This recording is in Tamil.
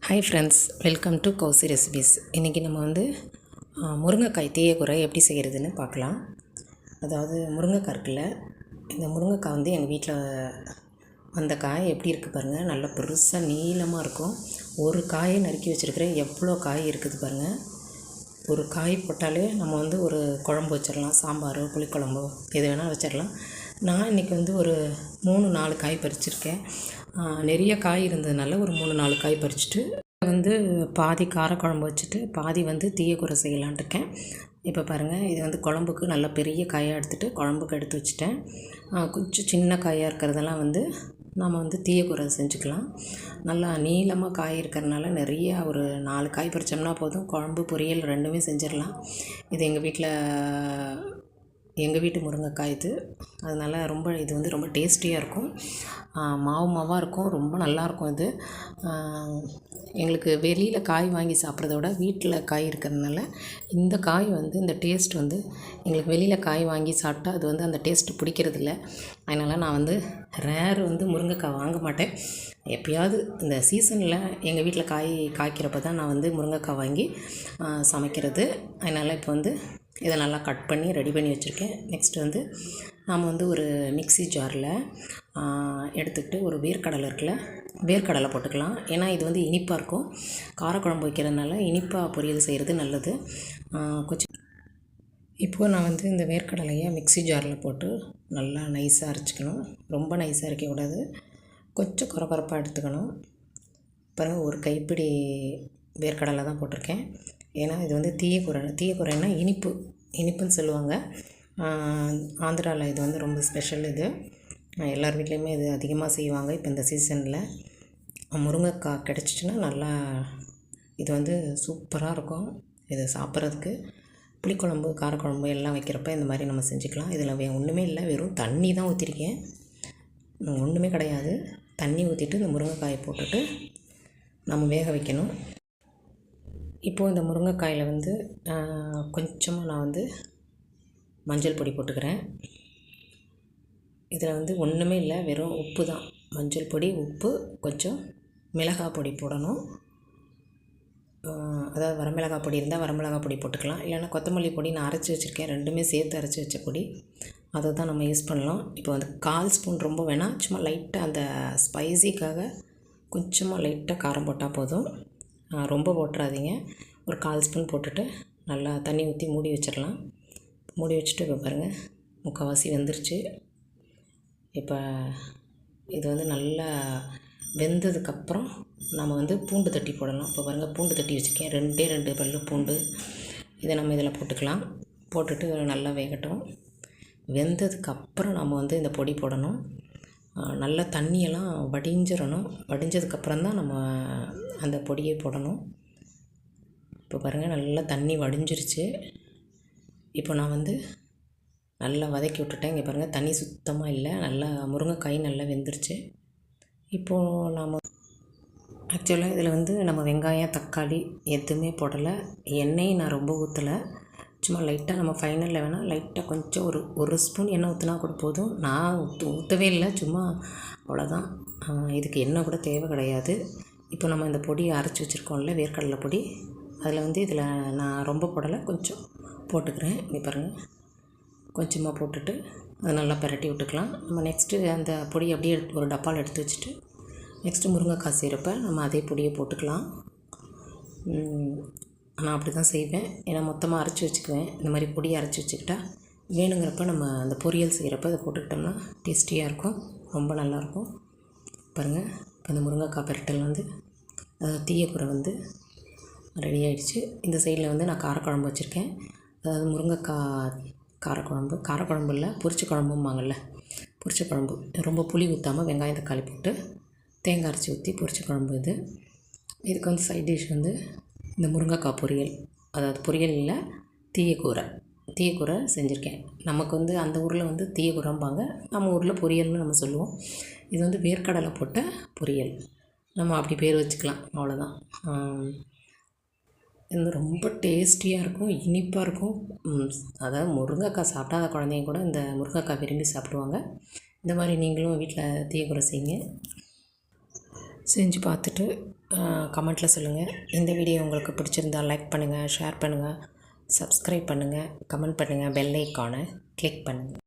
Hi friends, welcome to Kousi recipes. இன்றைக்கி நம்ம முருங்கைக்காய் தீயக்குறை எப்படி செய்கிறதுன்னு பார்க்கலாம். அதாவது முருங்கைக்காய் இருக்குல்ல, இந்த முருங்கைக்காய் எங்கள் வீட்டில் அந்த காய் எப்படி இருக்குது பாருங்கள். நல்லா பெருசாக நீளமாக இருக்கும். ஒரு காயை நறுக்கி வச்சுருக்கிறேன். எவ்வளோ காய் இருக்குது பாருங்கள். ஒரு காய் போட்டாலே நம்ம ஒரு குழம்பு வச்சிடலாம். சாம்பார், புளிக்குழம்பு எது வேணால் வச்சிடலாம். நான் இன்றைக்கி ஒரு 3-4 காய் பறிச்சிருக்கேன். நிறைய காய் இருந்ததுனால ஒரு 3-4 காய் பறிச்சுட்டு பாதி காரக்குழம்பு வச்சுட்டு பாதி தீயக்குறை செய்யலான் இருக்கேன். இப்போ பாருங்கள், இது குழம்புக்கு நல்ல பெரிய காயாக எடுத்துகிட்டு குழம்புக்கு எடுத்து வச்சுட்டேன். கொஞ்சம் சின்ன காயாக இருக்கிறதெல்லாம் நம்ம தீயக்குறை செஞ்சுக்கலாம். நல்லா நீளமாக காய் இருக்கிறதுனால நிறைய ஒரு 4 காய் பறித்தோம்னா போதும். குழம்பு பொரியல் ரெண்டுமே செஞ்சிடலாம். இது எங்கள் வீட்டு முருங்கைக்காய் இது. அதனால் இது ரொம்ப டேஸ்டியாக இருக்கும். மாவாக இருக்கும். ரொம்ப நல்லாயிருக்கும். இது எங்களுக்கு வெளியில் காய் வாங்கி சாப்பிட்றத விட வீட்டில் காய் இருக்கிறதுனால இந்த காய் இந்த டேஸ்ட் எங்களுக்கு வெளியில் காய் வாங்கி சாப்பிட்டா அது அந்த டேஸ்ட்டு பிடிக்கிறதில்ல. அதனால் நான் ரேர் முருங்கைக்காய் வாங்க மாட்டேன். எப்போயாவது இந்த சீசனில் எங்கள் வீட்டில் காய் காய்க்கிறப்ப தான் நான் முருங்கைக்காய் வாங்கி சமைக்கிறது. அதனால் இப்போ இதை நல்லா கட் பண்ணி ரெடி பண்ணி வச்சுருக்கேன். நெக்ஸ்ட்டு நாம் ஒரு மிக்ஸி ஜாரில் எடுத்துக்கிட்டு ஒரு வேர்க்கடலை இருக்குல்ல, வேர்க்கடலை போட்டுக்கலாம். ஏன்னா இது இனிப்பாக இருக்கும். காரக்குழம்பு வைக்கிறதுனால இனிப்பாக பொரியல் செய்கிறது நல்லது. கொஞ்சம் இப்போது நான் இந்த வேர்க்கடலையை மிக்ஸி ஜாரில் போட்டு நல்லா நைஸாக அரைச்சிக்கணும். ரொம்ப நைஸாக அரைக்கக்கூடாது. கொஞ்சம் குறப்பாக எடுத்துக்கணும். பாருங்கள், ஒரு கைப்பிடி வேர்க்கடலை தான் போட்டிருக்கேன். ஏன்னா இது தீயக்குறைன்னா இனிப்புன்னு சொல்லுவாங்க. ஆந்திராவில் இது ரொம்ப ஸ்பெஷல். இது எல்லார் வீட்லேயுமே இது அதிகமாக செய்வாங்க. இப்போ இந்த சீசனில் முருங்கைக்காய் கிடச்சிச்சின்னா நல்லா இது சூப்பராக இருக்கும். இது சாப்பிட்றதுக்கு புளிக்குழம்பு, காரக்குழம்பு எல்லாம் வைக்கிறப்ப இந்த மாதிரி நம்ம செஞ்சுக்கலாம். இதில் ஒன்றுமே இல்லை, வெறும் தண்ணி தான் ஊற்றிருக்கேன். ஒன்றுமே கிடையாது. தண்ணி ஊற்றிட்டு இந்த முருங்கைக்காயை போட்டுட்டு நம்ம வேக வைக்கணும். இப்போது இந்த முருங்கைக்காயில் கொஞ்சமாக நான் மஞ்சள் பொடி போட்டுக்கிறேன். இதில் ஒன்றுமே இல்லை, வெறும் உப்பு தான். மஞ்சள் பொடி, உப்பு, கொஞ்சம் மிளகாய் பொடி போடணும். அதாவது வரமிளகாய் பொடி இருந்தால் வரமிளகாய் பொடி போட்டுக்கலாம். இல்லைன்னா கொத்தமல்லி பொடி நான் அரைச்சி வச்சுருக்கேன். ரெண்டுமே சேர்த்து அரைச்சி வச்ச பொடி, அதை தான் நம்ம யூஸ் பண்ணலாம். இப்போ 1/4 ஸ்பூன் ரொம்ப வேணாம், சும்மா லைட்டாக அந்த ஸ்பைசிக்காக கொஞ்சமாக லைட்டாக காரம் போட்டால் போதும். ரொம்ப போட்டுறாதீங்க. ஒரு 1/4 ஸ்பூன் போட்டுட்டு நல்லா தண்ணி ஊற்றி மூடி வச்சிடலாம். மூடி வச்சுட்டு இப்போ பாருங்கள், முக்கால்வாசி வெந்துருச்சு. இப்போ இது நல்லா வெந்ததுக்கப்புறம் நம்ம பூண்டு தட்டி போடலாம். இப்போ பாருங்கள், பூண்டு தட்டி வச்சுருக்கேன். 2 பல்லு பூண்டு. இதை நம்ம இதில் போட்டுக்கலாம். போட்டுட்டு நல்லா வேகட்டும். வெந்ததுக்கப்புறம் நம்ம இந்த பொடி போடணும். நல்லா தண்ணியெல்லாம் வடிஞ்சிடணும். வடிஞ்சதுக்கப்புறம் தான் நம்ம அந்த பொடியை போடணும். இப்போ பாருங்கள், நல்லா தண்ணி வடிஞ்சிருச்சு. இப்போ நான் நல்லா வதக்கி விட்டுட்டேன். இங்கே பாருங்கள், தண்ணி சுத்தமாக இல்லை. நல்லா முருங்கைக்காய் நல்லா வெந்துருச்சு. இப்போது நாம் ஆக்சுவலாக இதில் நம்ம வெங்காயம், தக்காளி எதுவுமே போடலை. எண்ணெய் நான் ரொம்ப ஊற்றலை. சும்மா லைட்டாக நம்ம ஃபைனலில் வேணால் லைட்டாக கொஞ்சம் ஒரு ஸ்பூன் எண்ணெய் ஊற்றினா கூட போதும். நான் ஊற்றவே இல்லை, சும்மா அவ்வளோதான். இதுக்கு எண்ணெய் கூட தேவை கிடையாது. இப்போ நம்ம இந்த பொடி அரைச்சி வச்சுருக்கோம்ல, வேர்க்கடலை பொடி, அதில் இதில் நான் ரொம்ப போடலை, கொஞ்சம் போட்டுக்கிறேன். இங்கே பாருங்கள், கொஞ்சமாக போட்டுட்டு அதை நல்லா பிரட்டி விட்டுக்கலாம். நம்ம நெக்ஸ்ட்டு அந்த பொடி அப்படியே ஒரு டப்பாவில் எடுத்து வச்சுட்டு நெக்ஸ்ட்டு முருங்கைக்காய் செய்கிறப்ப நம்ம அதே பொடியை போட்டுக்கலாம். நான் அப்படி தான் செய்வேன். ஏன்னா மொத்தமாக அரைச்சி வச்சுக்குவேன். இந்த மாதிரி பொடியை அரைச்சி வச்சுக்கிட்டா வேணுங்கிறப்ப நம்ம அந்த பொரியல் செய்கிறப்ப அதை போட்டுக்கிட்டோம்னா டேஸ்டியாக இருக்கும், ரொம்ப நல்லாயிருக்கும். பாருங்கள், இப்போ இந்த முருங்கைக்காய் பிரட்டல் தீயக்குறை ரெடி ஆகிடுச்சு. இந்த சைடில் நான் காரக்குழம்பு வச்சுருக்கேன். அதாவது முருங்கைக்காய் காரக்குழம்பு இல்லை, பொரிச்ச குழம்பும்பாங்கள்ல, பொரிச்ச குழம்பு. ரொம்ப புளி ஊற்றாமல் வெங்காயம், தக்காளி போட்டு தேங்காய் அரைச்சி ஊற்றி பொரிச்ச குழம்பு இது. இதுக்கு சைட் டிஷ் இந்த முருங்கைக்காய் பொரியல். அதாவது பொரியல் இல்லை, தீயக்குறை செஞ்சுருக்கேன். நமக்கு அந்த ஊரில் தீயக்குறைம்பாங்க, நம்ம ஊரில் பொரியல்னு நம்ம சொல்லுவோம். இது வேர்க்கடலை போட்ட பொரியல். நம்ம அப்படி பேர் வச்சுக்கலாம், அவ்வளோதான். இது ரொம்ப டேஸ்டியாக இருக்கும், இனிப்பாக இருக்கும். அதாவது முருங்கைக்காய் சாப்பிடாத குழந்தைங்க கூட இந்த முருங்கைக்காய் விரும்பி சாப்பிடுவாங்க. இந்த மாதிரி நீங்களும் வீட்டில் தீயக்குறை செய்யுங்க. செஞ்சு பார்த்துட்டு கமெண்ட்டில் சொல்லுங்கள். இந்த வீடியோ உங்களுக்கு பிடிச்சிருந்தால் லைக் பண்ணுங்கள், ஷேர் பண்ணுங்கள், சப்ஸ்கிரைப் பண்ணுங்கள், கமெண்ட் பண்ணுங்கள், பெல் ஐக்கானை கிளிக் பண்ணுங்கள்.